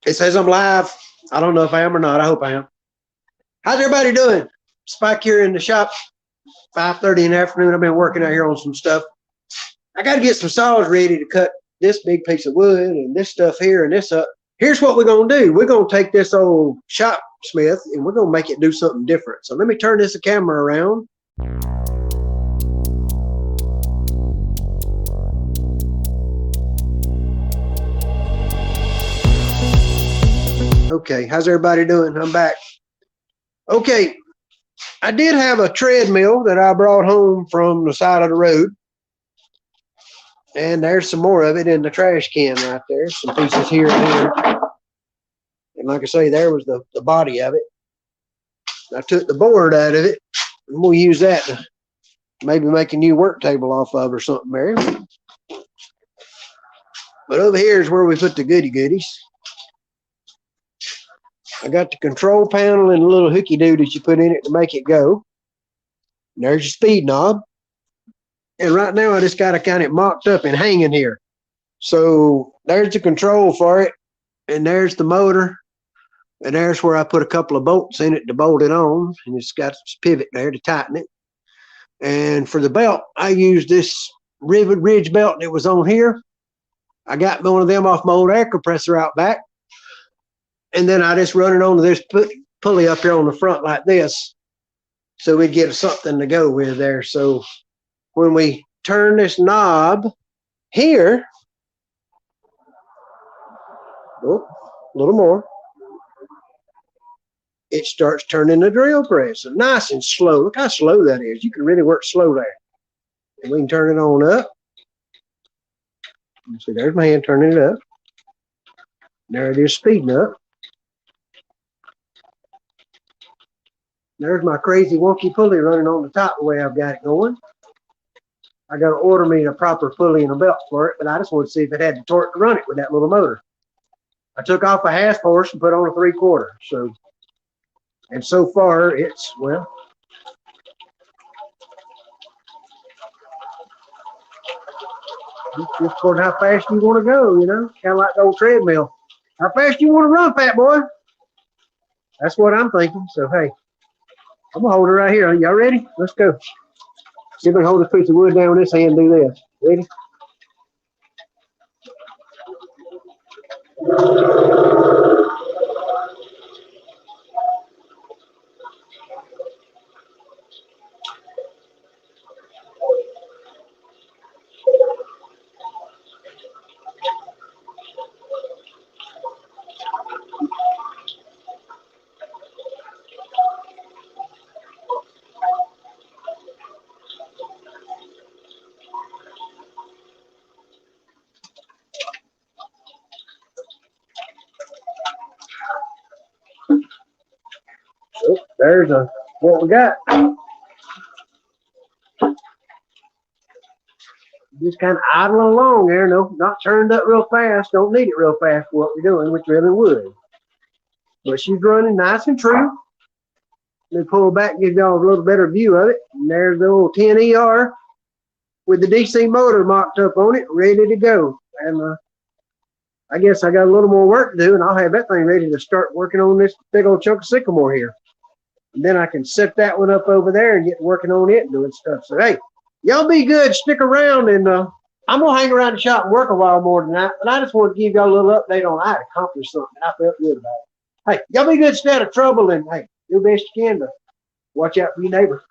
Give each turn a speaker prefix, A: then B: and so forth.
A: It says I'm live. I don't know if I am or not. I hope I am. How's everybody doing? Spike here in the shop. 5:30 in the afternoon. I've been working out here on some stuff. I got to get some saws ready to cut this big piece of wood and this stuff here and this up. Here's what we're going to do. We're going to take this old Shopsmith and we're going to make it do something different. So let me turn this camera around. Okay, how's everybody doing? I'm back. Okay, I did have a treadmill that I brought home from the side of the road. And there's some more of it in the trash can right there. Some pieces here and here. And like I say, there was the body of it. I took the board out of it. And we'll use that to maybe make a new work table off of or something, Mary. But over here is where we put the goodies. I got the control panel and a little hooky doo that you put in it to make it go. And there's your speed knob. And right now I just got to kind of mocked up and hanging here. So there's the control for it. And there's the motor. And there's where I put a couple of bolts in it to bolt it on. And it's got this pivot there to tighten it. And for the belt, I used this rivet ridge belt that was on here. I got one of them off my old air compressor out back. And then I just run it onto this pulley up here on the front like this. So we get something to go with there. So when we turn this knob here, oh, a little more, it starts turning the drill press. So nice and slow. Look how slow that is. You can really work slow there. And we can turn it on up. See, there's my hand turning it up. There it is speeding up. There's my crazy wonky pulley running on the top the way I've got it going. I got to order me a proper pulley and a belt for it, but I just wanted to see if it had the torque to run it with that little motor. I took off a 1/2 horse and put on a 3/4. So, and so far it's, well, just according to how fast you want to go, you know, kind of like the old treadmill. How fast you want to run, fat boy? That's what I'm thinking. So, hey. I'm going to hold it right here. Y'all ready? Let's go. See if I can hold this piece of wood down with this hand and do this. Ready? Oh, there's what we got. Just kind of idling along there. No, not turned up real fast. Don't need it real fast for what we're doing, which really would. But she's running nice and true. Let me pull back and give y'all a little better view of it. And there's the old 10 ER with the DC motor mocked up on it, ready to go. And I guess I got a little more work to do, and I'll have that thing ready to start working on this big old chunk of sycamore here. And then I can set that one up over there and get working on it and doing stuff. So, hey, y'all be good. Stick around, and I'm going to hang around the shop and work a while more tonight. But I just want to give y'all a little update on I had accomplished something. I felt good about it. Hey, y'all be good, stay out of trouble, and, hey, do the best you can to watch out for your neighbor.